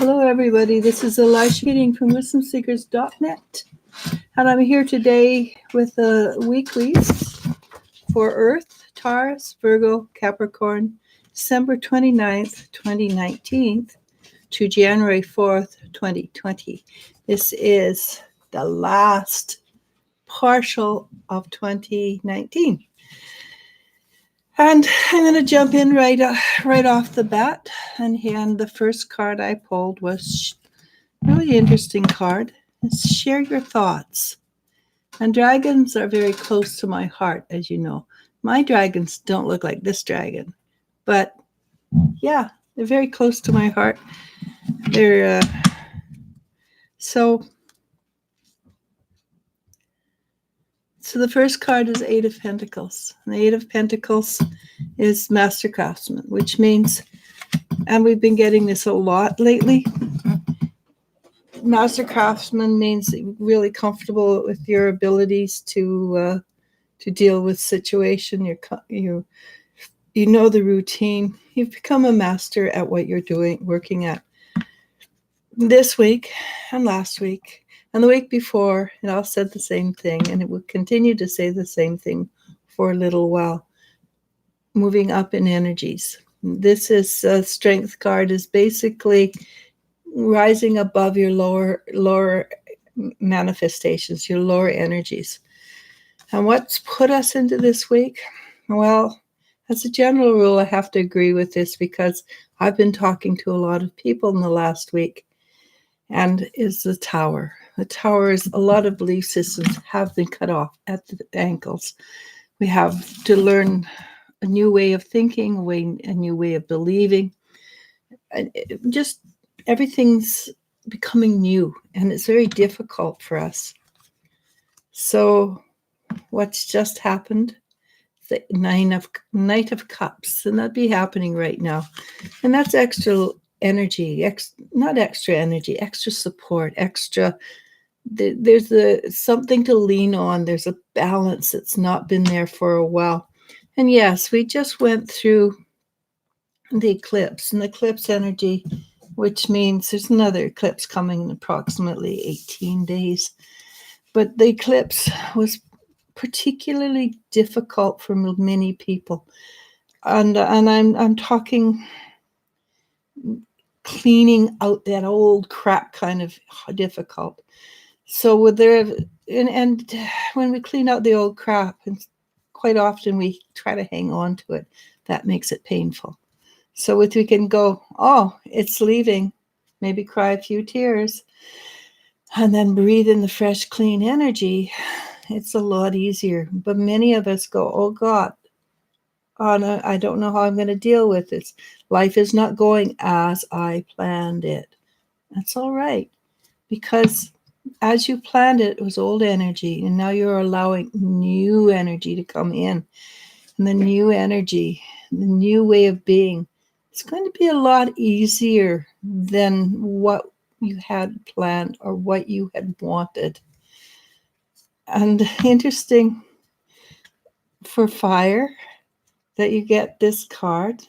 Hello, everybody. This is Eliz reading from wisdomseekers.net. And I'm here today with the weeklies for Earth, Taurus, Virgo, Capricorn, December 29th, 2019 to January 4th, 2020. This is the last partial of 2019. And I'm going to jump in right off the bat. And the first card I pulled was a really interesting card. It's share your thoughts. And dragons are very close to my heart, as you know. My dragons don't look like this dragon. But, yeah, they're very close to my heart. They're, So the first card is Eight of Pentacles. And the Eight of Pentacles is Master Craftsman, which means, and we've been getting this a lot lately, Master Craftsman means really comfortable with your abilities to deal with situation. You know the routine. You've become a master at what you're doing, working at. This week and last week and the week before, it all said the same thing, and it will continue to say the same thing for a little while. Moving up in energies. This is a strength card, is basically rising above your lower manifestations, your lower energies. And what's put us into this week? Well, as a general rule, I have to agree with this because I've been talking to a lot of people in the last week, and is the Tower. The Tower is a lot of belief systems have been cut off at the ankles. We have to learn a new way of thinking, a new way of believing. Just everything's becoming new, and it's very difficult for us. So what's just happened? The Knight of Cups, and that'd be happening right now. And that's extra energy, extra support, there's something to lean on. There's a balance that's not been there for a while. And yes, we just went through the eclipse, and the eclipse energy, which means there's another eclipse coming in approximately 18 days. But the eclipse was particularly difficult for many people. And I'm talking cleaning out that old crap kind of difficult. So and when we clean out the old crap, and quite often we try to hang on to it, that makes it painful. So if we can go, oh, it's leaving, maybe cry a few tears, and then breathe in the fresh, clean energy, it's a lot easier. But many of us go, oh God, no, I don't know how I'm going to deal with this. Life is not going as I planned it. That's all right, because as you planned it, it was old energy, and now you're allowing new energy to come in. And the new energy, the new way of being, it's going to be a lot easier than what you had planned or what you had wanted. And interesting for fire that you get this card,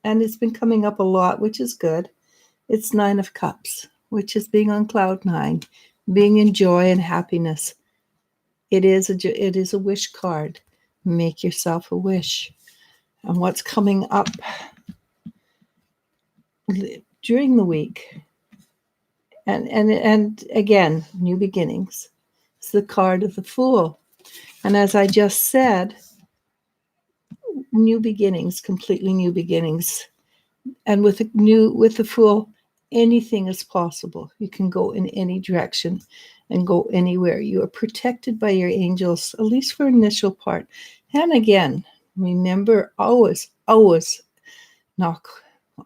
and it's been coming up a lot, which is good. It's Nine of Cups, which is being on cloud nine, being in joy and happiness. It is a wish card. Make yourself a wish. And what's coming up during the week, and again, new beginnings. It's the card of the Fool. And as I just said, new beginnings, completely new beginnings. And with the Fool, anything is possible. You can go in any direction and go anywhere. You are protected by your angels, at least for initial part. And again, remember, always knock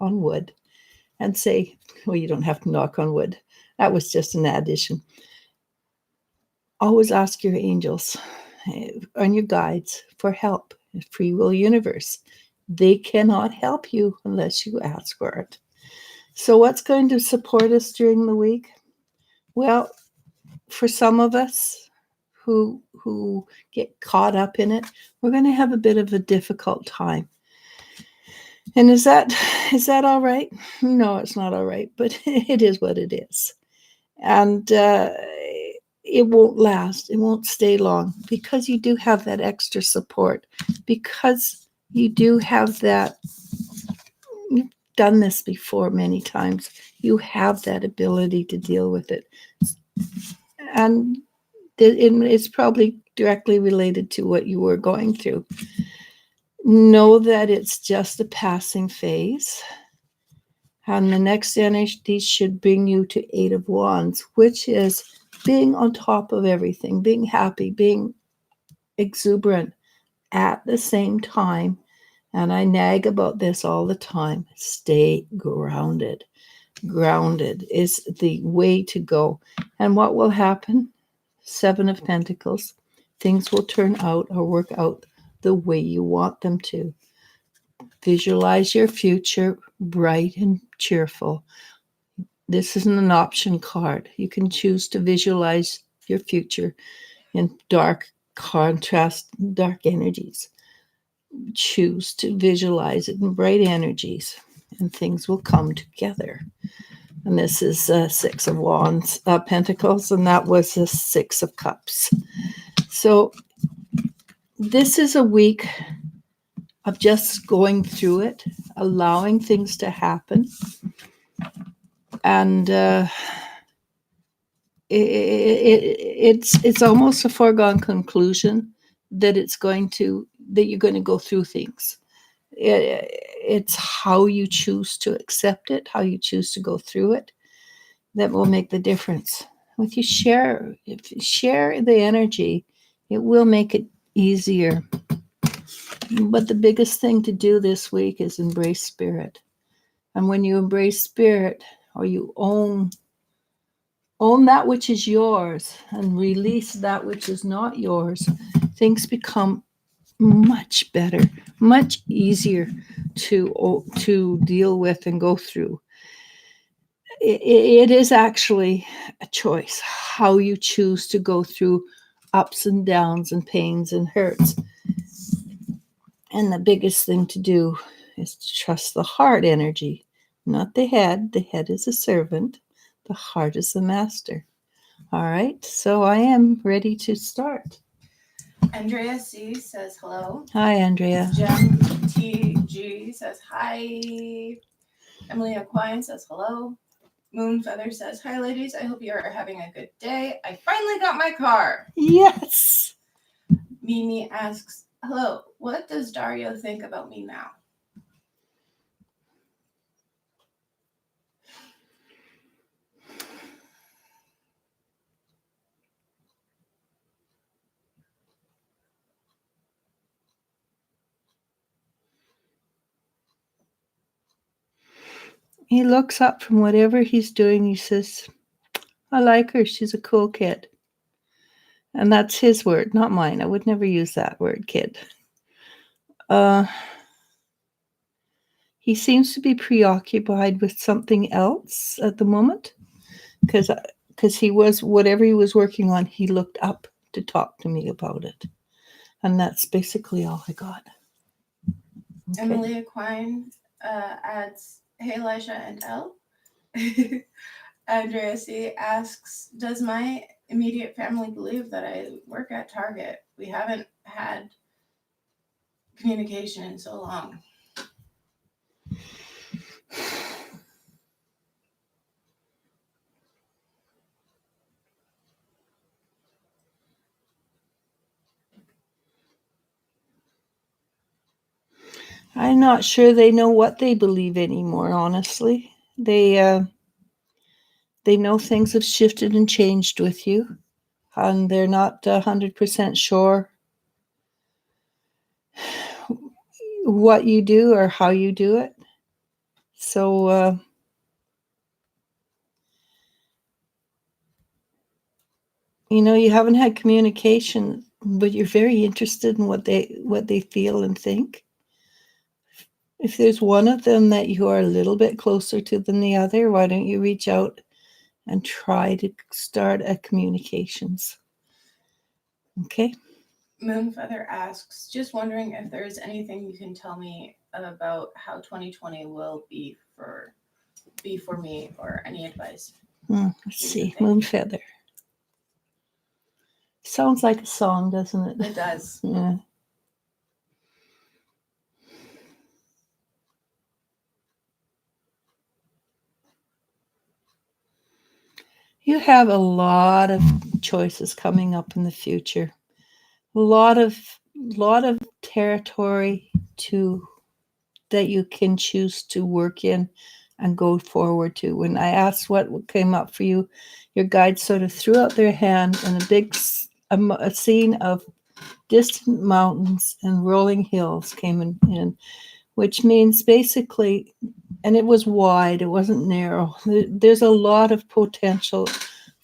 on wood and say, well, you don't have to knock on wood. That was just an addition. Always ask your angels and your guides for help. Free will universe. They cannot help you unless you ask for it. So what's going to support us during the week? Well, for some of us who get caught up in it, we're going to have a bit of a difficult time. And is that all right? No, it's not all right, but it is what it is. And it won't last. It won't stay long because you do have that extra support, because you do have that. You've done this before many times. You have that ability to deal with it. And it's probably directly related to what you were going through. Know that it's just a passing phase. And the next energy should bring you to Eight of Wands, which is being on top of everything, being happy, being exuberant at the same time. And I nag about this all the time. Stay grounded. Grounded is the way to go. And what will happen? Seven of Pentacles. Things will turn out or work out the way you want them to. Visualize your future bright and cheerful. This isn't an option card. You can choose to visualize your future in dark contrast, dark energies. Choose to visualize it in bright energies, and things will come together. And this is Six of Wands, Pentacles, and that was the Six of Cups. So this is a week of just going through it, allowing things to happen. And it's almost a foregone conclusion that you're going to go through things. It's how you choose to accept it, how you choose to go through it, that will make the difference. If you share the energy, it will make it easier. But the biggest thing to do this week is embrace spirit. And when you embrace spirit, or you own that which is yours and release that which is not yours, things become much better, much easier to deal with and go through. It is actually a choice how you choose to go through ups and downs and pains and hurts. And the biggest thing to do is to trust the heart energy, not the head. The head is a servant. The heart is the master. All right, so I am ready to start. Andrea C says hello. Hi, Andrea. Jem TG says hi. Emily Aquine says hello. Moon Feather says hi, ladies. I hope you are having a good day. I finally got my car. Yes. Mimi asks, hello, what does Dario think about me now? He looks up from whatever he's doing. He says, I like her. She's a cool kid. And that's his word, not mine. I would never use that word, kid. He seems to be preoccupied with something else at the moment, because he was, whatever he was working on, he looked up to talk to me about it. And that's basically all I got. Okay. Emily Aquine adds, hey, Elisha and Elle. Andrea C asks, does my immediate family believe that I work at Target? We haven't had communication in so long. I'm not sure they know what they believe anymore, honestly. They know things have shifted and changed with you, and they're not 100% sure what you do or how you do it. So you haven't had communication, but you're very interested in what they feel and think. If there's one of them that you are a little bit closer to than the other, why don't you reach out and try to start a communications? Okay. Moonfeather asks, just wondering if there is anything you can tell me about how 2020 will be for me, or any advice. Let's see. Moonfeather. Sounds like a song, doesn't it? It does. Yeah. You have a lot of choices coming up in the future. A lot of territory that you can choose to work in and go forward to. When I asked what came up for you, your guides sort of threw out their hand, and a scene of distant mountains and rolling hills came in, which means basically, and it was wide, it wasn't narrow. There's a lot of potential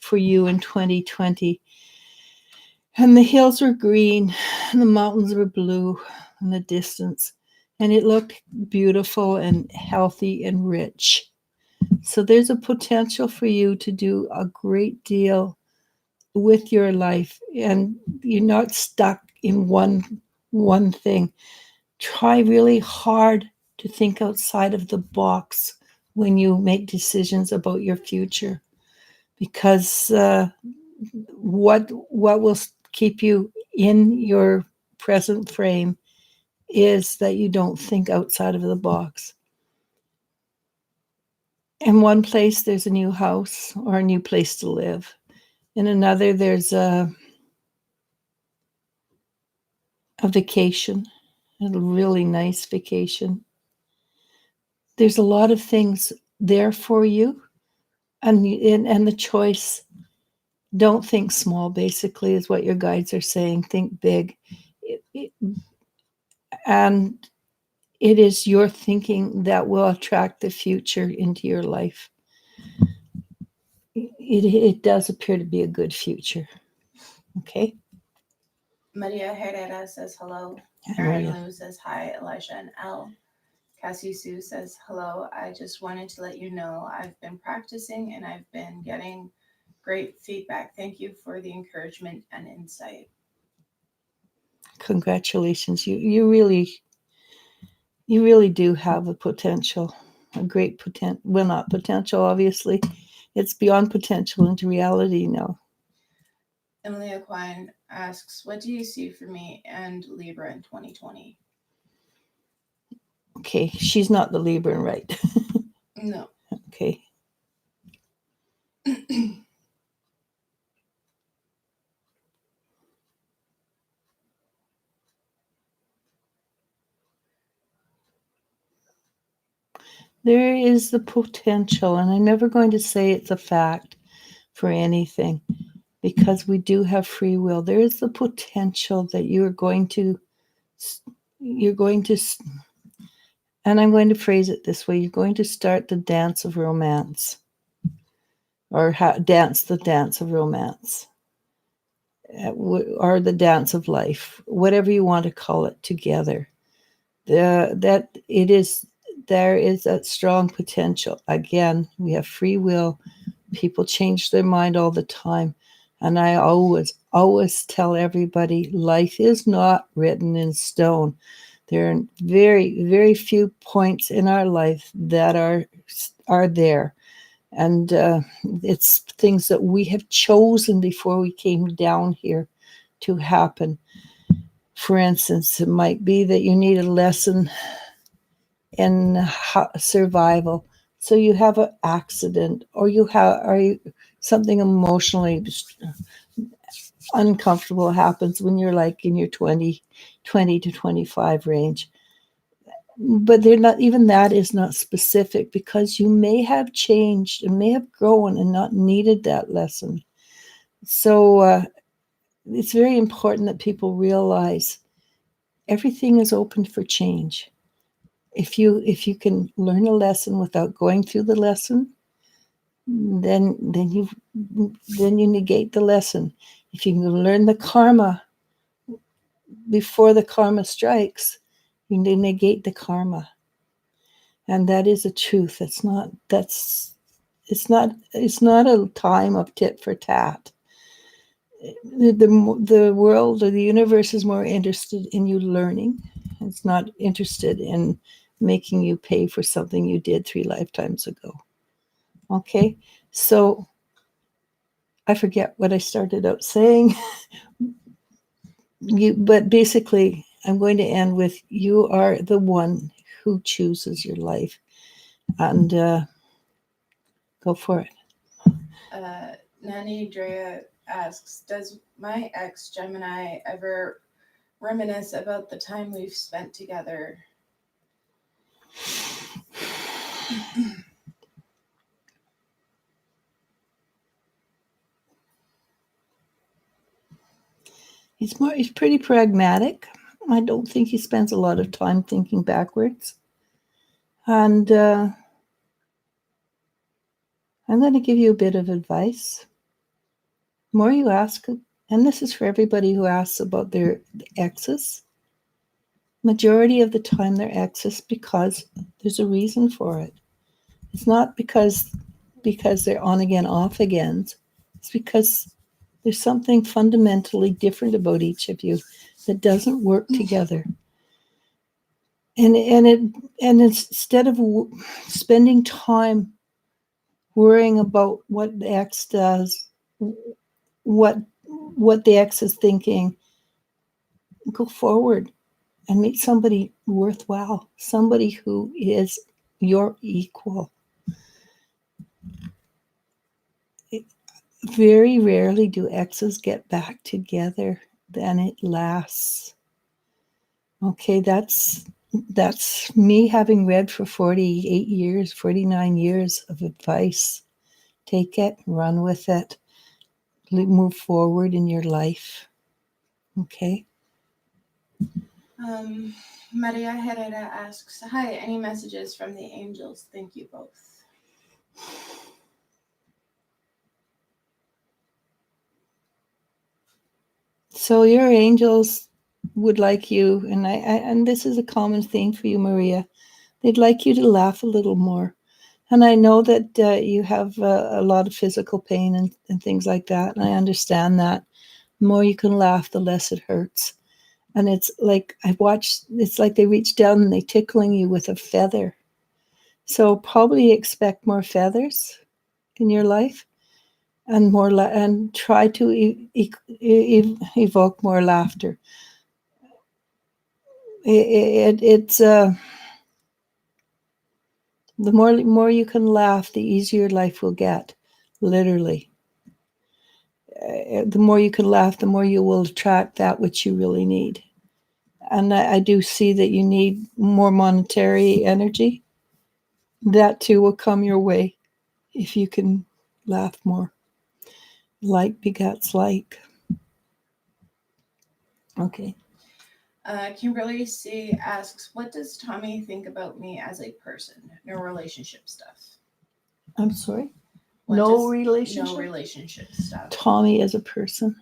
for you in 2020. And the hills were green, and the mountains were blue in the distance, and it looked beautiful and healthy and rich. So there's a potential for you to do a great deal with your life, and you're not stuck in one thing. Try really hard to think outside of the box when you make decisions about your future, because what will keep you in your present frame is that you don't think outside of the box. In one place, there's a new house or a new place to live. In another, there's a vacation, a really nice vacation. There's a lot of things there for you, and the choice. Don't think small, basically, is what your guides are saying. Think big. And it is your thinking that will attract the future into your life. It does appear to be a good future. Okay? Maria Herrera says hello. Karen Lou says hi. Elijah and L. Cassie Sue says hello. I just wanted to let you know I've been practicing and I've been getting great feedback. Thank you for the encouragement and insight. Congratulations. You really do have a potential, a great potential. Well, not potential, obviously. It's beyond potential into reality now. Emily Aquine asks, what do you see for me and Libra in 2020? Okay, she's not the Libra, right? No. Okay. There is the potential, and I'm never going to say it's a fact for anything, because we do have free will. There is the potential that you're going to, and I'm going to phrase it this way, you're going to start the dance of romance, or dance the dance of romance, or the dance of life, whatever you want to call it, together. There is that strong potential. Again, we have free will. People change their mind all the time. And I always tell everybody, life is not written in stone. There are very, very few points in our life that are there. And it's things that we have chosen before we came down here to happen. For instance, it might be that you need a lesson in survival. So you have an accident, or something emotionally uncomfortable happens when you're like in your 20 to 25 range. But they're not, even that is not specific, because you may have changed and may have grown and not needed that lesson. So it's very important that people realize everything is open for change. If you can learn a lesson without going through the lesson, then you negate the lesson. If you can learn the karma before the karma strikes, you negate the karma. And that is a truth. It's not a time of tit for tat. the world or the universe is more interested in you learning. It's not interested in making you pay for something you did 3 lifetimes ago. Okay, so I forget what I started out saying. But basically, I'm going to end with you are the one who chooses your life, and go for it. Nanny Drea asks, does my ex Gemini ever reminisce about the time we've spent together? He's pretty pragmatic. I don't think he spends a lot of time thinking backwards. And I'm going to give you a bit of advice. The more you ask, and this is for everybody who asks about their exes, majority of the time they're exes because there's a reason for it. It's not because they're on again, off again. It's because there's something fundamentally different about each of you that doesn't work together. And instead of spending time worrying about what the ex does, what the ex is thinking, go forward and meet somebody worthwhile, somebody who is your equal. Very rarely do exes get back together, then it lasts. Okay, that's me having read for 48 years, 49 years of advice. Take it, run with it, move forward in your life. Okay. Maria Herrera asks, hi, any messages from the angels? Thank you both. So your angels would like you, and this is a common thing for you, Maria, they'd like you to laugh a little more. And I know that you have a lot of physical pain and things like that, and I understand that. The more you can laugh, the less it hurts. And it's like it's like they reach down and they're tickling you with a feather. So probably expect more feathers in your life, and and try to evoke more laughter. It's the more you can laugh, the easier life will get. Literally, the more you can laugh, the more you will attract that which you really need. And I do see that you need more monetary energy. That too will come your way if you can laugh more. Like begets like. Okay. Kimberly C. asks, what does Tommy think about me as a person? No relationship stuff. I'm sorry? No relationship? No relationship stuff. Tommy as a person.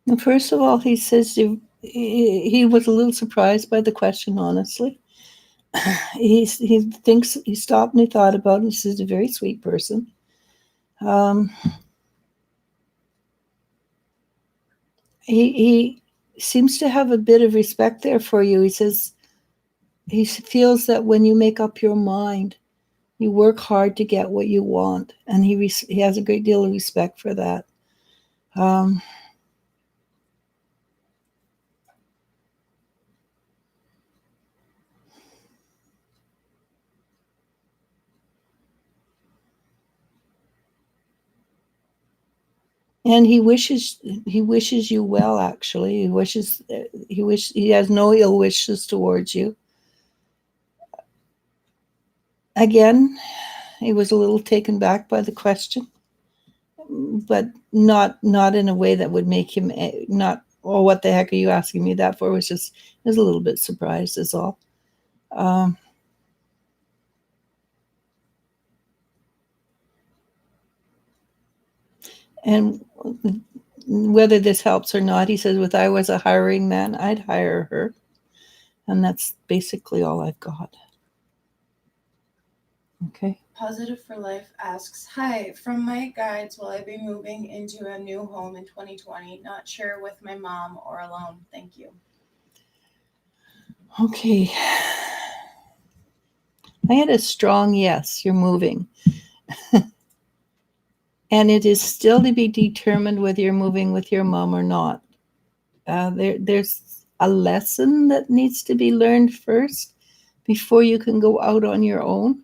And first of all, he says he was a little surprised by the question, honestly. He thinks, he stopped and he thought about it, and he says he's a very sweet person. He seems to have a bit of respect there for you. He says he feels that when you make up your mind, you work hard to get what you want, and he has a great deal of respect for that. And he wishes you well. Actually, he has no ill wishes towards you. Again, he was a little taken back by the question, but not in a way that would make him not. Oh, what the heck are you asking me that for? It was a little bit surprised, is all. And whether this helps or not, he says, if I was a hiring man, I'd hire her. And that's basically all I've got. Okay. Positive for Life asks, hi, from my guides, will I be moving into a new home in 2020? Not sure with my mom or alone. Thank you. Okay. I had a strong yes, you're moving. And it is still to be determined whether you're moving with your mom or not. There's a lesson that needs to be learned first before you can go out on your own.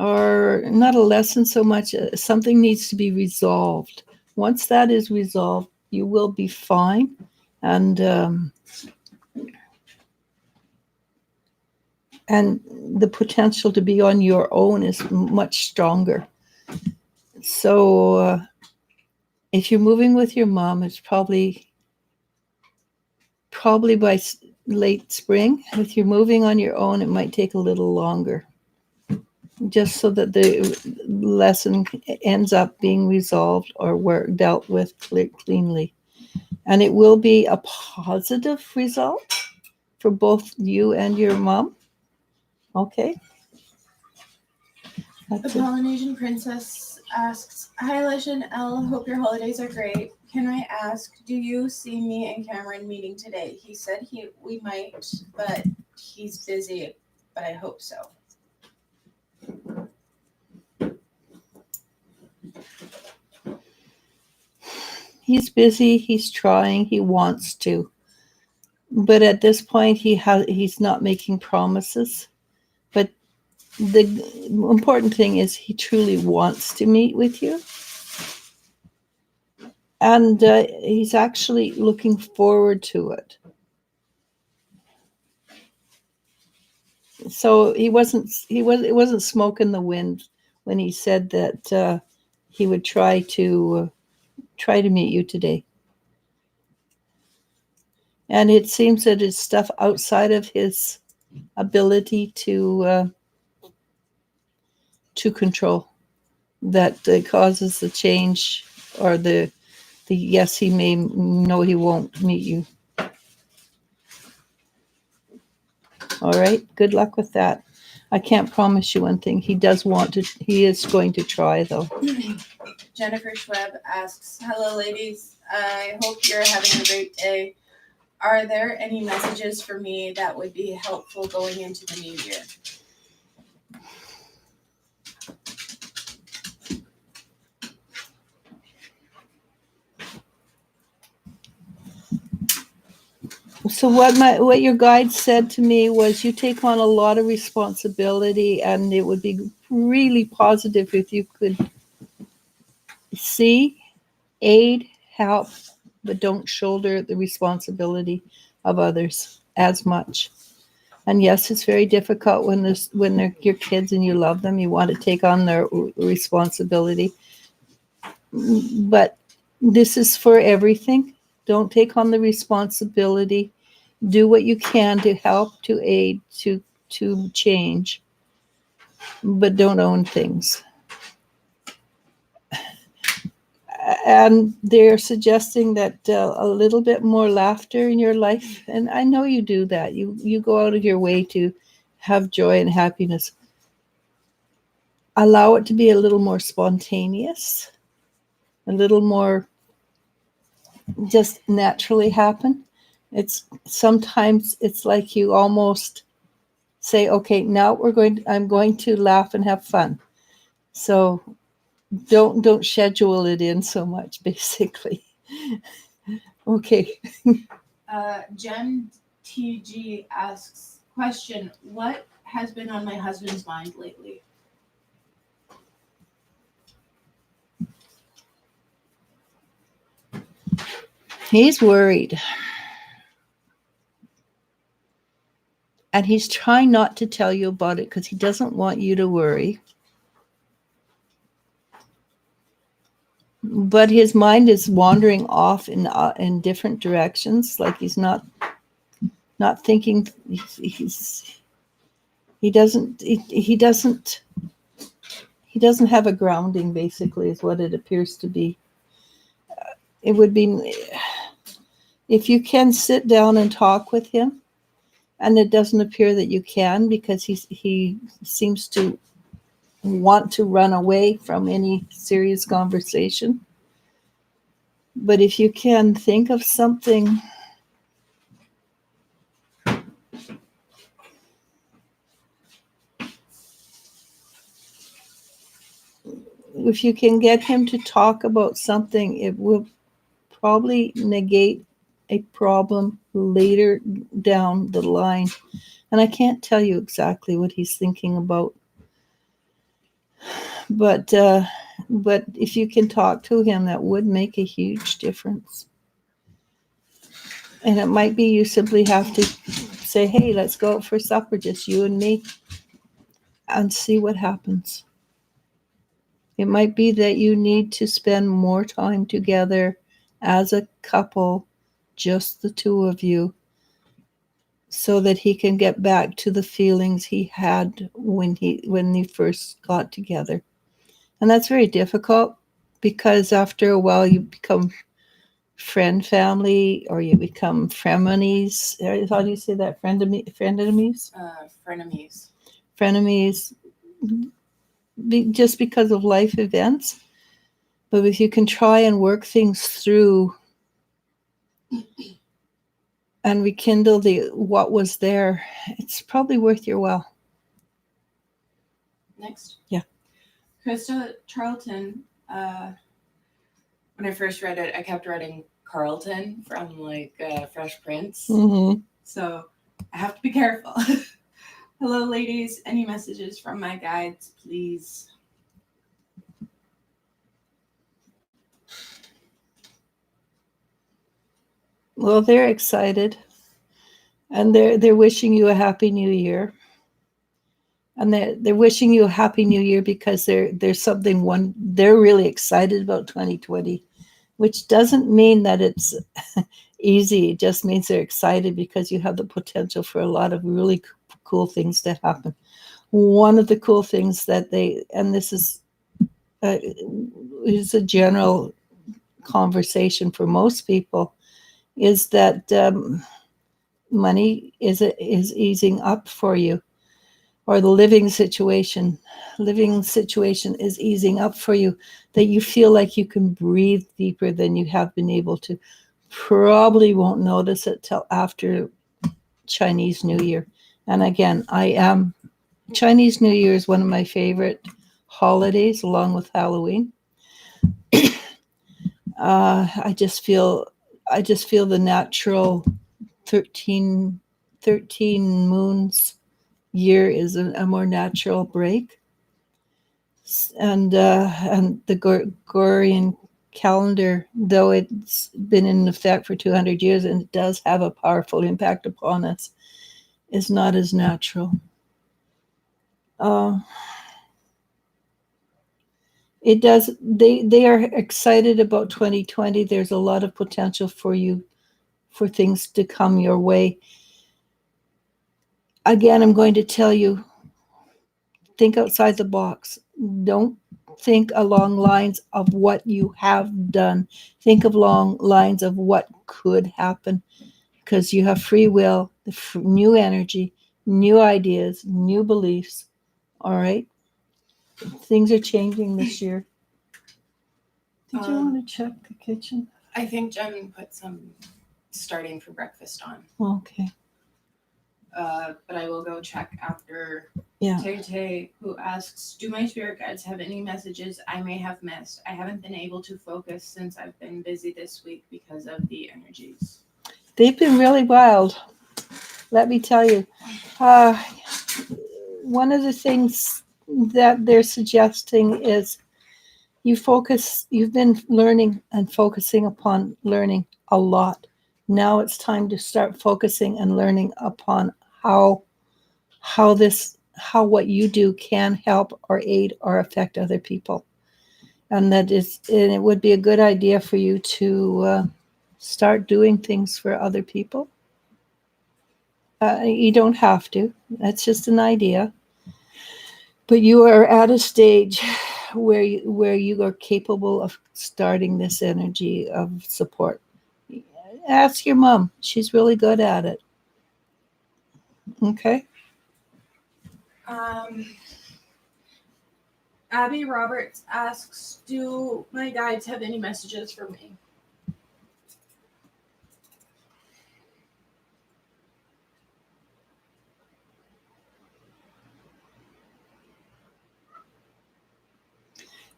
Or not a lesson so much, something needs to be resolved. Once that is resolved, you will be fine. And the potential to be on your own is much stronger. So if you're moving with your mom, it's probably by late spring. If you're moving on your own, it might take a little longer, just so that the lesson ends up being resolved or dealt with cleanly. And it will be a positive result for both you and your mom. Okay. The Polynesian Princess asks, hi, Lish and Elle. Hope your holidays are great. Can I ask, do you see me and Cameron meeting today? He said we might, but he's busy, but I hope so. He's busy, he's trying, he wants to. But at this point, he's not making promises. But the important thing is he truly wants to meet with you. And he's actually looking forward to it. So it wasn't smoke in the wind when he said that he would try to meet you today. And it seems that it's stuff outside of his ability to control that causes the change, or the yes, he may know he won't meet you. All right, good luck with that. I can't promise you one thing. He is going to try, though. Jennifer Schweb asks, hello, ladies. I hope you're having a great day. Are there any messages for me that would be helpful going into the new year? So what your guide said to me was, you take on a lot of responsibility, and it would be really positive if you could see, aid, help, but don't shoulder the responsibility of others as much. And yes, it's very difficult when they're your kids and you love them. You want to take on their responsibility. But this is for everything. Don't take on the responsibility. Do what you can to help, to aid, to change. But don't own things. And they're suggesting that a little bit more laughter in your life. And I know you do that. You go out of your way to have joy and happiness. Allow it to be a little more spontaneous, a little more just naturally happen. Sometimes it's like you almost say, okay, now I'm going to laugh and have fun. So don't schedule it in so much, basically. Okay. Jen TG asks, question, what has been on my husband's mind lately? He's worried. And he's trying not to tell you about it because he doesn't want you to worry. But his mind is wandering off in different directions. Like he's not thinking. He he doesn't have a grounding, basically, is what it appears to be. It would be, if you can sit down and talk with him, and it doesn't appear that you can, because he seems to want to run away from any serious conversation. But if you can think of something, if you can get him to talk about something, it will probably negate a problem later down the line. And I can't tell you exactly what he's thinking about. But if you can talk to him, that would make a huge difference. And it might be you simply have to say, hey, let's go out for supper, just you and me, and see what happens. It might be that you need to spend more time together as a couple, just the two of you, so that he can get back to the feelings he had when they first got together. And that's very difficult, because after a while you become friend family, or you become frenemies. How do you say that? Frenemies? Frenemies. Frenemies, just because of life events. But if you can try and work things through and rekindle what was there, it's probably worth your while. Next. Yeah. Krista Charlton, when I first read it, I kept writing Carlton from Fresh Prince. Mm-hmm. So I have to be careful. Hello, ladies. Any messages from my guides, please? Well, they're excited, and they're wishing you a happy new year. And they're wishing you a happy new year because there's something they're really excited about 2020, which doesn't mean that it's easy. It just means they're excited because you have the potential for a lot of really cool things to happen. One of the cool things that and this is a general conversation for most people, is that money is easing up for you, or the living situation is easing up for you, that you feel like you can breathe deeper than you have been able to. Probably won't notice it till after Chinese New Year. And again, Chinese New Year is one of my favorite holidays, along with Halloween. I just feel the natural 13 moons year is a more natural break. And the Gregorian calendar, though it's been in effect for 200 years and it does have a powerful impact upon us, is not as natural. It does. They are excited about 2020. There's a lot of potential for you, for things to come your way. Again, I'm going to tell you, think outside the box. Don't think along lines of what you have done. Think along lines of what could happen, because you have free will, new energy, new ideas, new beliefs. All right? Things are changing this year. Did you want to check the kitchen? I think Jen put some starting for breakfast on. Okay. But I will go check after. Yeah. Tay, who asks, do my spirit guides have any messages I may have missed? I haven't been able to focus since I've been busy this week because of the energies. They've been really wild. Let me tell you. One of the things that they're suggesting is you've been learning and focusing upon learning a lot. Now it's time to start focusing and learning upon how what you do can help or aid or affect other people. And it would be a good idea for you to start doing things for other people. You don't have to. That's just an idea. But you are at a stage where you are capable of starting this energy of support. Ask your mom. She's really good at it. Okay. Abby Roberts asks, do my guides have any messages for me?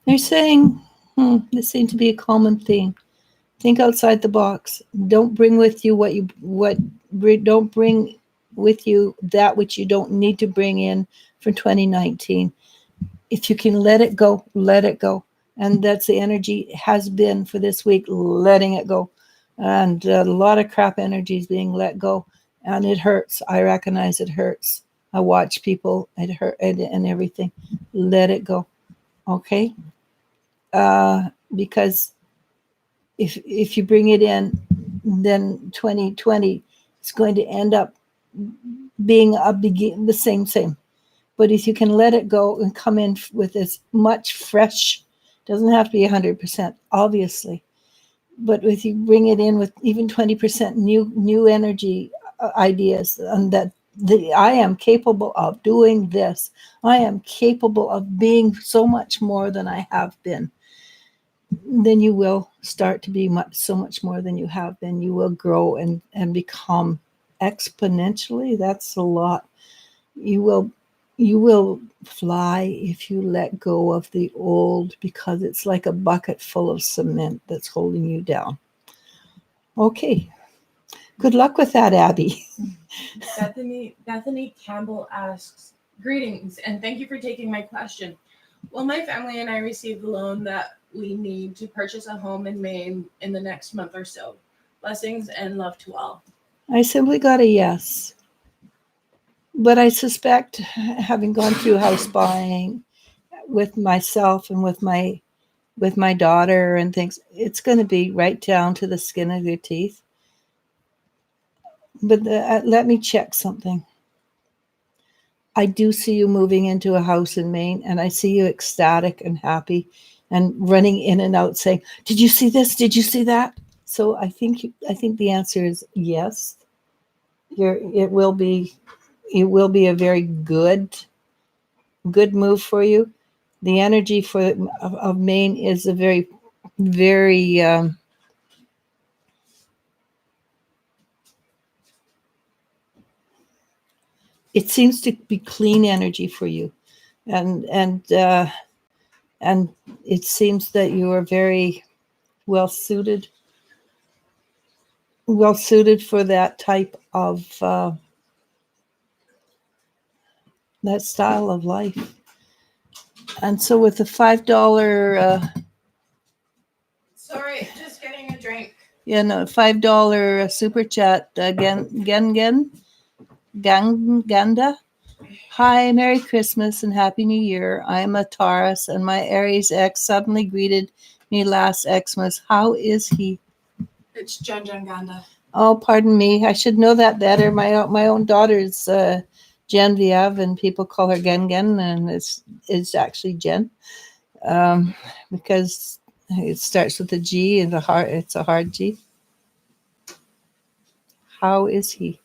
They're saying, this seems to be a common theme. Think outside the box. Don't bring with you don't bring with you that which you don't need to bring in for 2019. If you can let it go, let it go. And that's the energy has been for this week, letting it go. And a lot of crap energy is being let go. And it hurts. I recognize it hurts. I watch people, it hurt and everything. Let it go. Okay? Because if you bring it in, then 2020 is going to end up being the same. But if you can let it go and come in with as much fresh, doesn't have to be 100%, obviously. But if you bring it in with even 20% new energy ideas, and that I am capable of doing this, I am capable of being so much more than I have been, then you will start to be so much more than you have been. You will grow and become exponentially. That's a lot. You will fly if you let go of the old, because it's like a bucket full of cement that's holding you down. Okay. Good luck with that, Abby. Bethany Campbell asks, greetings, and thank you for taking my question. Will my family and I receive the loan that we need to purchase a home in Maine in the next month or so? Blessings and love to all. I simply got a yes. But I suspect, having gone through house buying with myself and with my daughter and things, it's going to be right down to the skin of your teeth. But let me check something. I do see you moving into a house in Maine, and I see you ecstatic and happy and running in and out saying, did you see this? Did you see that? So I think the answer is yes. It will be a very good move for you. The energy of Maine is a very, very it seems to be clean energy for you, and it seems that you are very well suited for that type of that style of life. And so with the $5 sorry, just getting a drink. $5 super chat, Ganda. Hi, Merry Christmas and Happy New Year. I'm a Taurus, and my Aries ex suddenly greeted me last Xmas. How is he? It's Ganda. Oh, pardon me. I should know that better. My own daughter's Genevieve, and people call her Gen, and it's actually Jen, because it starts with a G and it's a hard G. How is he?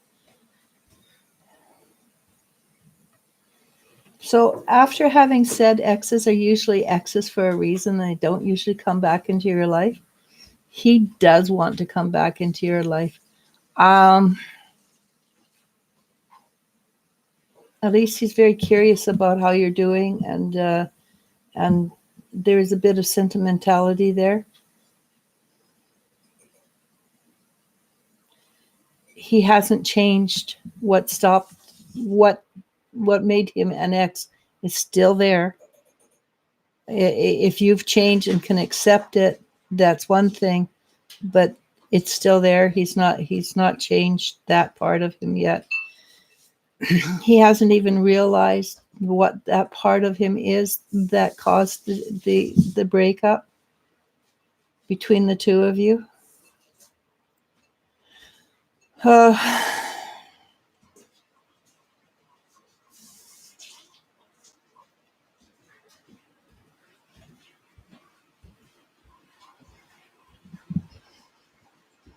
So after having said exes are usually exes for a reason, they don't usually come back into your life. He does want to come back into your life. At least he's very curious about how you're doing, and there is a bit of sentimentality there. He hasn't changed. What made him an ex is still there. If you've changed and can accept it, that's one thing, but it's still there. He's not changed that part of him yet. He hasn't even realized what that part of him is that caused the breakup between the two of you.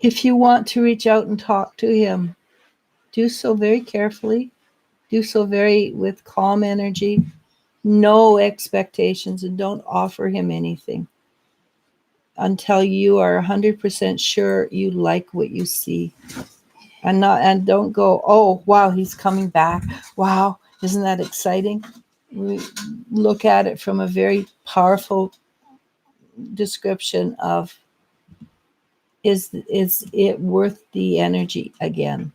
If you want to reach out and talk to him, do so very carefully. Do so with calm energy, no expectations, and don't offer him anything until you are 100% sure you like what you see. And don't go, oh wow, he's coming back. Wow, isn't that exciting? We look at it from a very powerful description of, is it worth the energy again?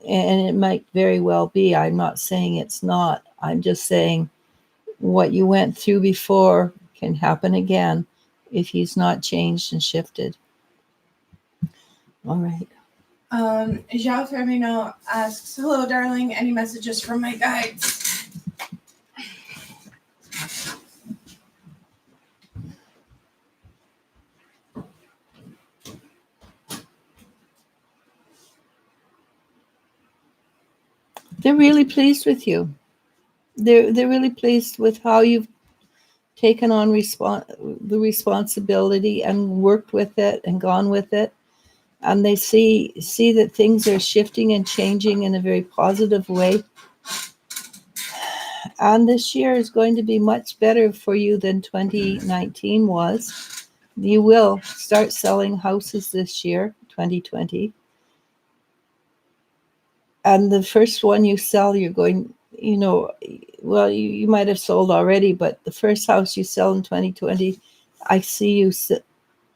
And it might very well be. I'm not saying it's not. I'm just saying what you went through before can happen again if he's not changed and shifted. All right. João Firmino asks, hello, darling. Any messages from my guides? They're really pleased with you. They're really pleased with how you've taken on the responsibility and worked with it and gone with it. And they see that things are shifting and changing in a very positive way. And this year is going to be much better for you than 2019 was. You will start selling houses this year, 2020. And the first one you sell, you're going, well, you might have sold already, but the first house you sell in 2020, I see you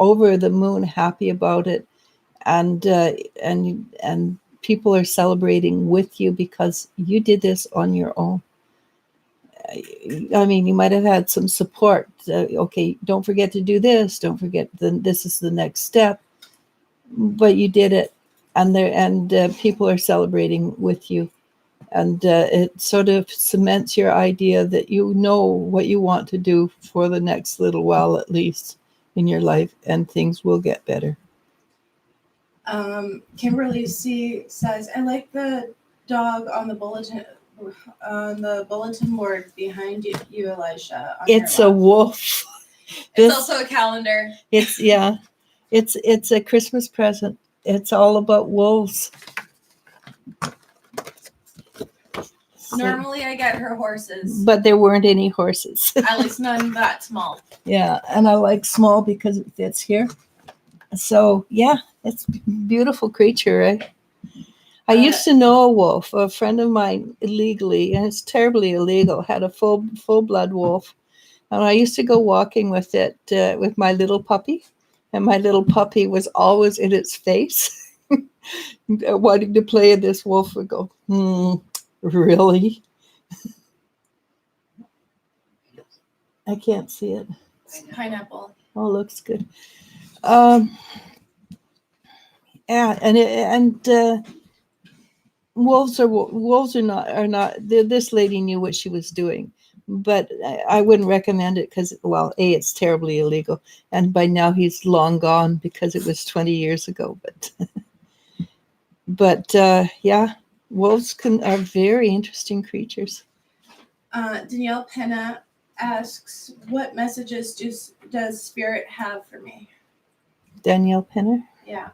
over the moon happy about it. And people are celebrating with you because you did this on your own. I mean, you might have had some support. Okay, don't forget to do this. Don't forget this is the next step. But you did it, and people are celebrating with you, and it sort of cements your idea that you know what you want to do for the next little while, at least in your life, and things will get better. Kimberly C says, I like the dog on the bulletin board behind you, Elisha. It's a wolf. It's also a calendar. It's a Christmas present. It's all about wolves. Normally I get her horses. But there weren't any horses. At least none that small. Yeah, and I like small because it fits here. So, yeah, it's a beautiful creature, right? I used to know a wolf. A friend of mine illegally, and it's terribly illegal, had a full-blood wolf. And I used to go walking with it, with my little puppy. And my little puppy was always in its face, wanting to play. And this wolf would go, really? I can't see it. It's pineapple. Oh, looks good. Yeah, and wolves are not. This lady knew what she was doing, but I wouldn't recommend it because, well, A, it's terribly illegal, and by now he's long gone because it was 20 years ago. But yeah, wolves are very interesting creatures. Danielle Penna asks, what messages does Spirit have for me? Danielle Penner? Yeah.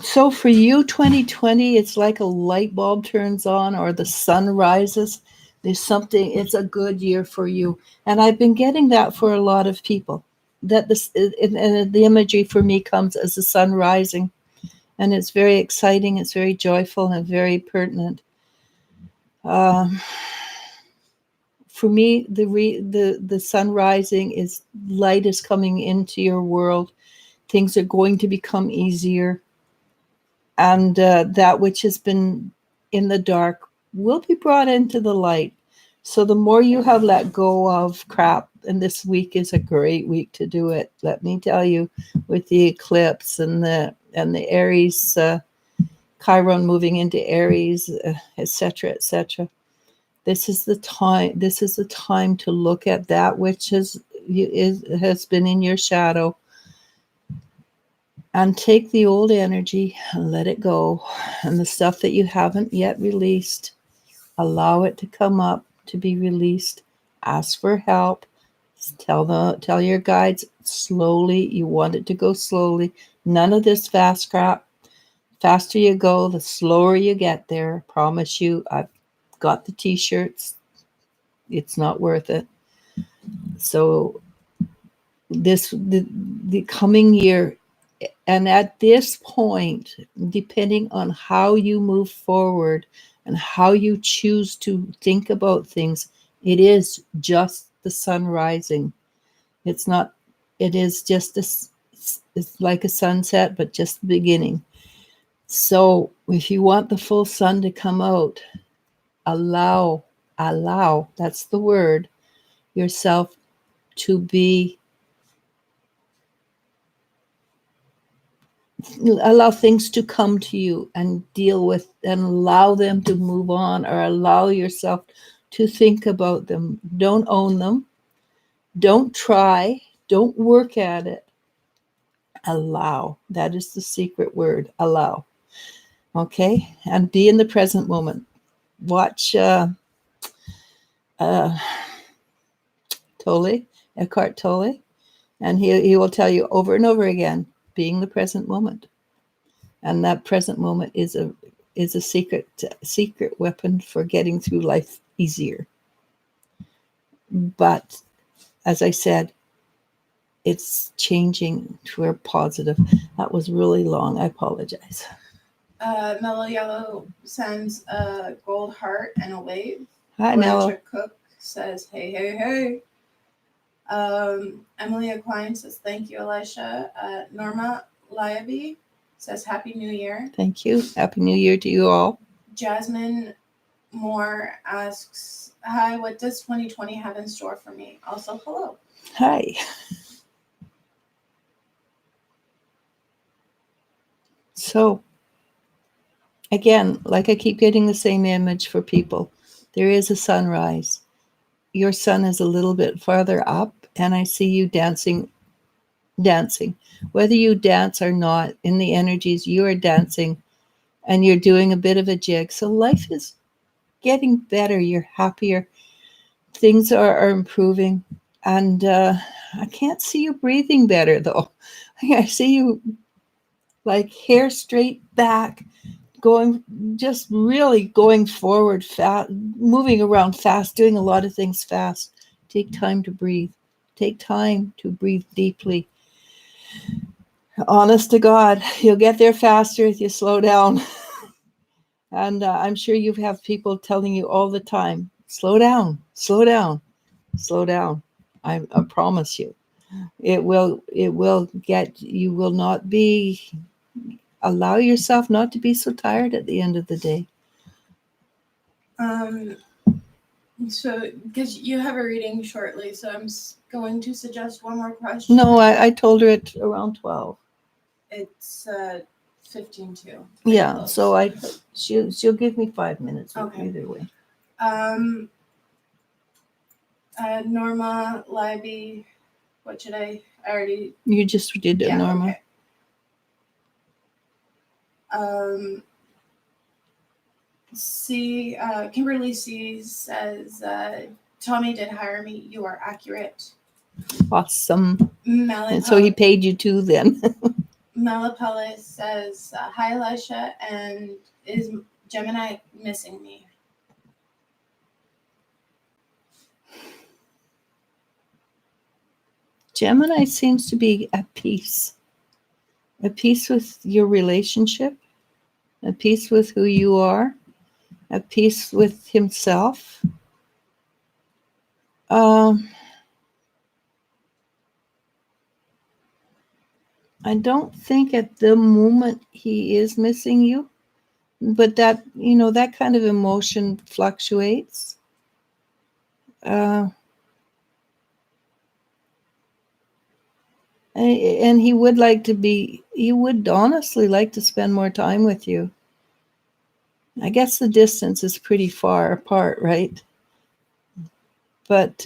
So for you, 2020, it's like a light bulb turns on or the sun rises. It's a good year for you. And I've been getting that for a lot of people. That the imagery for me comes as the sun rising. And it's very exciting, it's very joyful and very pertinent. For me, the sun rising is light is coming into your world. Things are going to become easier. And that which has been in the dark will be brought into the light. So the more you have let go of crap, and this week is a great week to do it, let me tell you, with the eclipse and the Aries, Chiron moving into Aries, etc., etc. This is the time. This is the time to look at that which has been in your shadow, and take the old energy and let it go. And the stuff that you haven't yet released, allow it to come up, to be released. Ask for help. Tell your guides, slowly. You want it to go slowly. None of this fast crap. Faster you go, the slower you get there. Promise you, I've got the t-shirts. It's not worth it. So the coming year, and at this point, depending on how you move forward and how you choose to think about things, it is just the sun rising. It's not, it is just this, it's like a sunset, but just the beginning. So if you want the full sun to come out, allow, that's the word, yourself to be, allow things to come to you and deal with, and allow them to move on, or allow yourself to think about them. Don't own them. Don't try. Don't work at it. Allow. That is the secret word. Allow. Okay? And be in the present moment. Watch Eckhart Tolle, and he will tell you over and over again, being the present moment. And that present moment is a secret weapon for getting through life easier. But as I said, it's changing to a positive. That was really long. I apologize. Mellow Yellow sends a gold heart and a wave. Hi, Mellow. Electric Cook says, hey, hey, hey. Emily Aquine says, thank you, Elisha. Norma Liaby says, Happy New Year. Thank you. Happy New Year to you all. Jasmine Moore asks, hi, what does 2020 have in store for me? Also, hello. Hi. So, again, like I keep getting the same image for people. There is a sunrise. Your sun is a little bit farther up, and I see you dancing. Whether you dance or not, in the energies, you are dancing, and you're doing a bit of a jig. So life is getting better. You're happier. Things are improving. And I can't see you breathing better, though. I see you like hair straight back, just really going forward fast, moving around fast, doing a lot of things fast. Take time to breathe. Take time to breathe deeply. Honest to God, you'll get there faster if you slow down. And I'm sure you have people telling you all the time, slow down, slow down, slow down. I promise you. It will get, you will not be, allow yourself not to be so tired at the end of the day. So, because you have a reading shortly, so I'm going to suggest one more question. No, I told her at around 12. It's 15-2. Yeah, Close. so she'll give me 5 minutes Okay. either way. Norma Libby, what should I already? You just did it, Yeah, Norma. Okay. Kimberly C says, Tommy did hire me. You are accurate. Awesome. And so he paid you too then. Malapella says, hi, Elisha, and is Gemini missing me? Gemini seems to be at peace with your relationship, at peace with who you are, at peace with himself. I don't think at the moment he is missing you, but that, that kind of emotion fluctuates. And he would honestly like to spend more time with you. I guess the distance is pretty far apart, right? But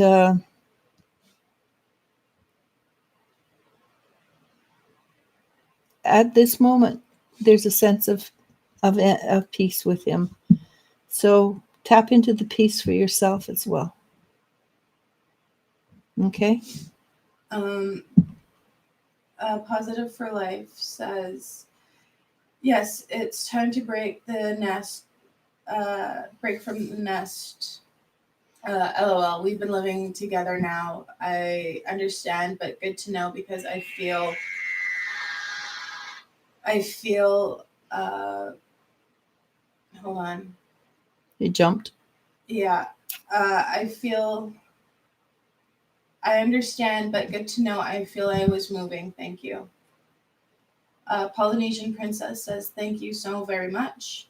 at this moment, there's a sense of peace with him. So tap into the peace for yourself as well. Okay? Positive for Life says, yes, it's time to break the nest, break from the nest. LOL, we've been living together now. I understand, but good to know because I feel, hold on. You jumped. Yeah, I understand, but good to know. I feel I was moving. Thank you. Polynesian Princess says, thank you so very much.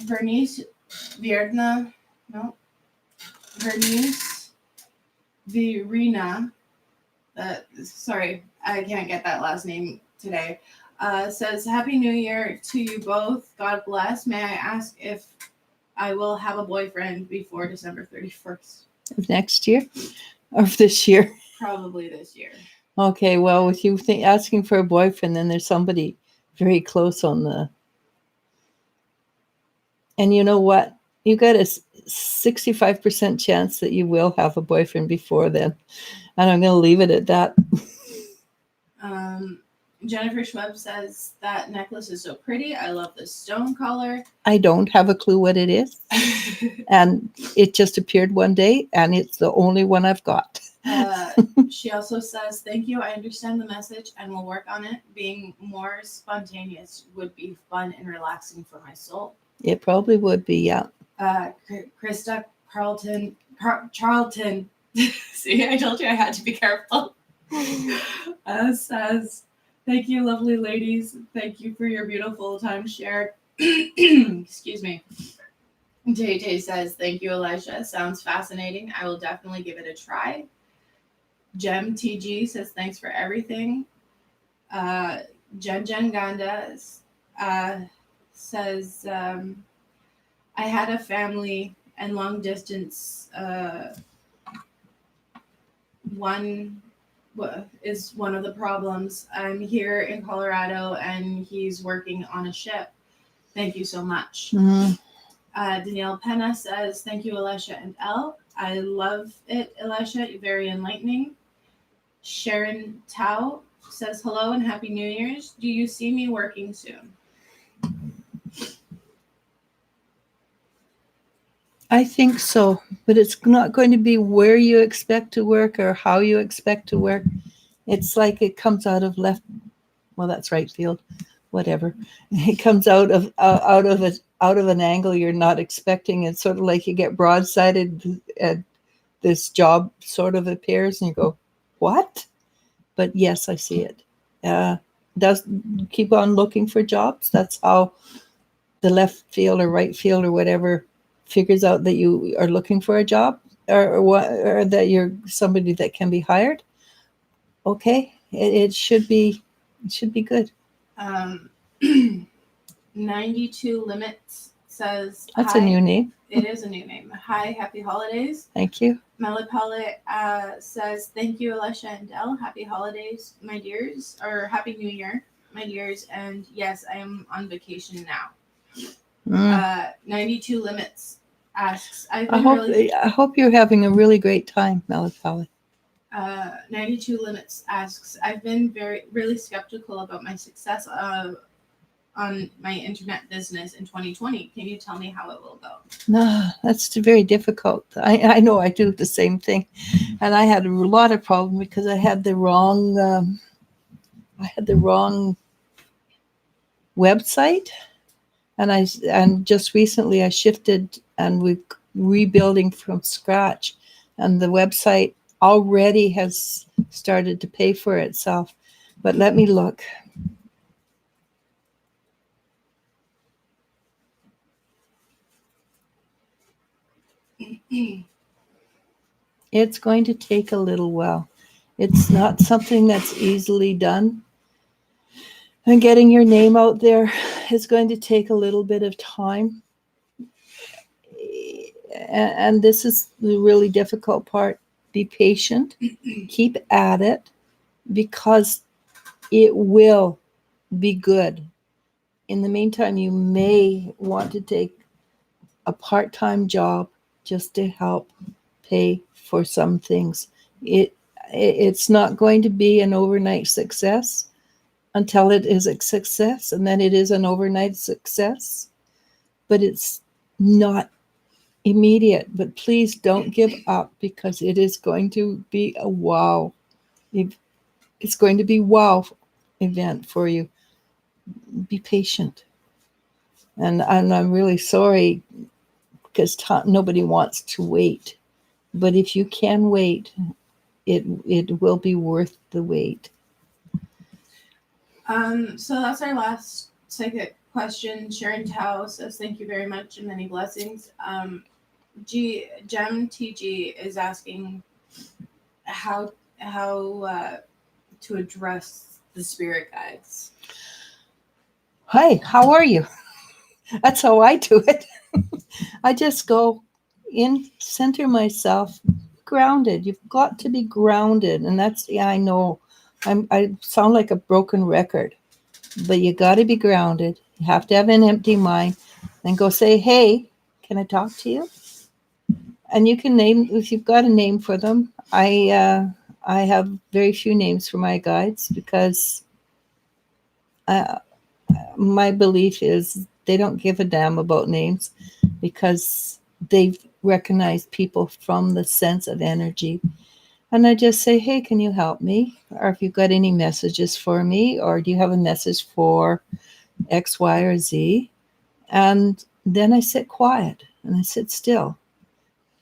Vernice Vierna, no, Vernice Virina, sorry, I can't get that last name today, says, Happy New Year to you both. God bless. May I ask if I will have a boyfriend before December 31st? Of next year? Or of this year? Probably this year. Okay, well, with you asking for a boyfriend, then there's somebody very close on the... And you know what? You got a 65% chance that you will have a boyfriend before then. And I'm going to leave it at that. Jennifer Schweb says, that necklace is so pretty. I love the stone color. I don't have a clue what it is. And it just appeared one day, and it's the only one I've got. She also says, thank you. I understand the message and will work on it. Being more spontaneous would be fun and relaxing for my soul. It probably would be, yeah. Krista Charlton. See, I told you I had to be careful. Says, thank you, lovely ladies. Thank you for your beautiful time shared. Excuse me. Tay says, thank you, Elijah. Sounds fascinating. I will definitely give it a try. Gem TG says, thanks for everything. Jen Ganda says, I had a family and long distance is one of the problems. I'm here in Colorado and he's working on a ship. Thank you so much. Mm-hmm. Danielle Penna says, thank you, Elisha and Elle. I love it, Elisha. Very enlightening. Sharon Tao says, hello and Happy New Year's. Do you see me working soon? I think so, but it's not going to be where you expect to work or how you expect to work. It's like it comes out of left, well, that's right field, whatever. It comes out of an angle you're not expecting. It's sort of like you get broadsided and this job sort of appears and you go, what? But yes, I see it. Does keep on looking for jobs. That's how the left field or right field or whatever figures out that you are looking for a job or that you're somebody that can be hired. Okay, it should be good. 92 Limits says, That's hi. a new name. It is a new name. Hi, happy holidays. Thank you. Melipale says, thank you, Elisha and Elle. Happy holidays, my dears, or Happy New Year, my dears. And yes, I am on vacation now. 92 Limits asks, I hope you're having a really great time, Melipale. 92 Limits asks, I've been really skeptical about my success on my internet business in 2020. Can you tell me how it will go? No, that's very difficult. I know I do the same thing. And I had a lot of problems because I had the wrong website. And just recently I shifted and we're rebuilding from scratch. And the website already has started to pay for itself. But let me look. It's going to take a little while. It's not something that's easily done. And getting your name out there is going to take a little bit of time. And this is the really difficult part. Be patient. Keep at it because it will be good. In the meantime, you may want to take a part-time job just to help pay for some things. It's not going to be an overnight success until it is a success, and then it is an overnight success. But it's not immediate. But please don't give up, because it is going to be a wow. It's going to be wow event for you. Be patient. And I'm really sorry, because nobody wants to wait. But if you can wait, it will be worth the wait. So that's our last psychic question. Sharon Tao says, thank you very much and many blessings. Gem TG is asking how to address the spirit guides. Hi, how are you? That's how I do it. I just go in, center myself, grounded. You've got to be grounded. And that's, yeah, I know I sound like a broken record, but you got to be grounded. You have to have an empty mind. Then go say, hey, can I talk to you? And you can name, if you've got a name for them. I have very few names for my guides, because my belief is they don't give a damn about names, because they recognize people from the sense of energy. And I just say, hey, can you help me? Or if you've got any messages for me, or do you have a message for X, Y, or Z? And then I sit quiet and I sit still.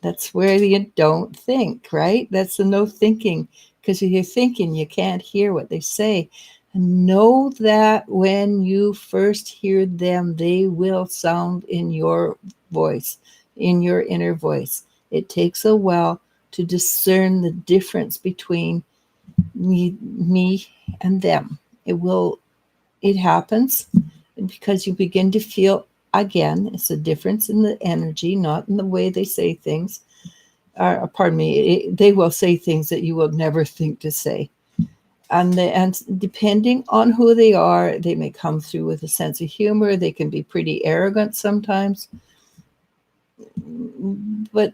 That's where you don't think, right? That's the no thinking, because if you're thinking, you can't hear what they say. And know that when you first hear them, they will sound in your voice, in your inner voice. It takes a while to discern the difference between me and them. It happens because you begin to feel, again, it's a difference in the energy, not in the way they say things. Pardon me, they will say things that you will never think to say. And depending on who they are, they may come through with a sense of humor. They can be pretty arrogant sometimes. But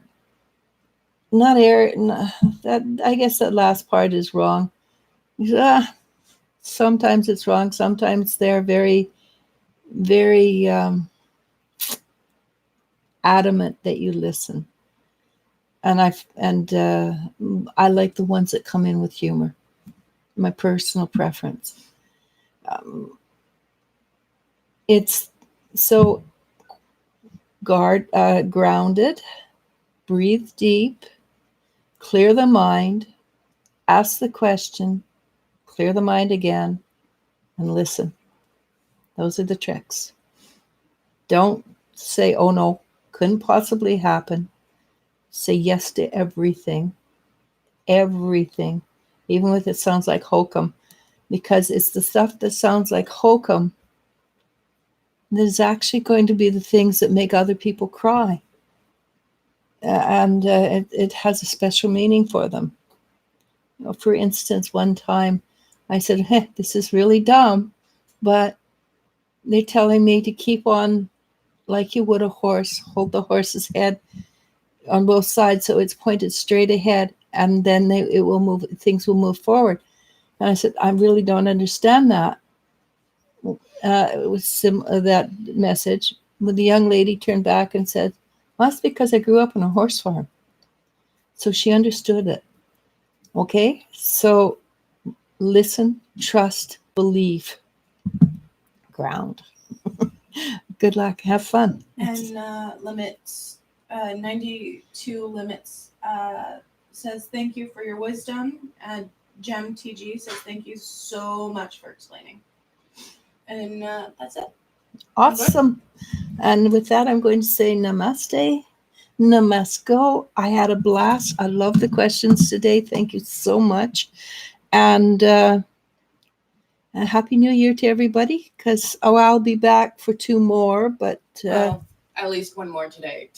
not that, I guess that last part is wrong. Sometimes it's wrong. Sometimes they're very, very adamant that you listen. And I like the ones that come in with humor. My personal preference. It's so grounded, breathe deep, clear the mind, ask the question, clear the mind again, and listen. Those are the tricks. Don't say, oh no, couldn't possibly happen. Say yes to everything. Everything. Even if it sounds like hokum. Because it's the stuff that sounds like hokum that is actually going to be the things that make other people cry. And it has a special meaning for them. You know, for instance, one time I said, hey, this is really dumb, but they're telling me to keep on like you would a horse, hold the horse's head on both sides so it's pointed straight ahead, and then it will move, things will move forward. And I said, I really don't understand that. It was that message. When the young lady turned back and said, well, that's because I grew up on a horse farm. So she understood it. Okay? So listen, trust, believe, ground. Good luck. Have fun. And Limits, 92 Limits says, thank you for your wisdom. And Gem TG says, thank you so much for explaining. And that's it. Awesome. And with that, I'm going to say namaste. Namasko. I had a blast. I love the questions today. Thank you so much. And a Happy New Year to everybody, because I'll be back for 2 more, but Well, at least 1 more today.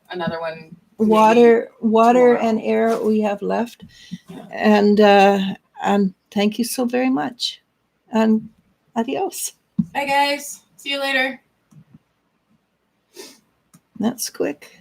Another one. water tomorrow. and air we have left. Yeah. And thank you so very much. And adios. Bye, guys. See you later. That's quick.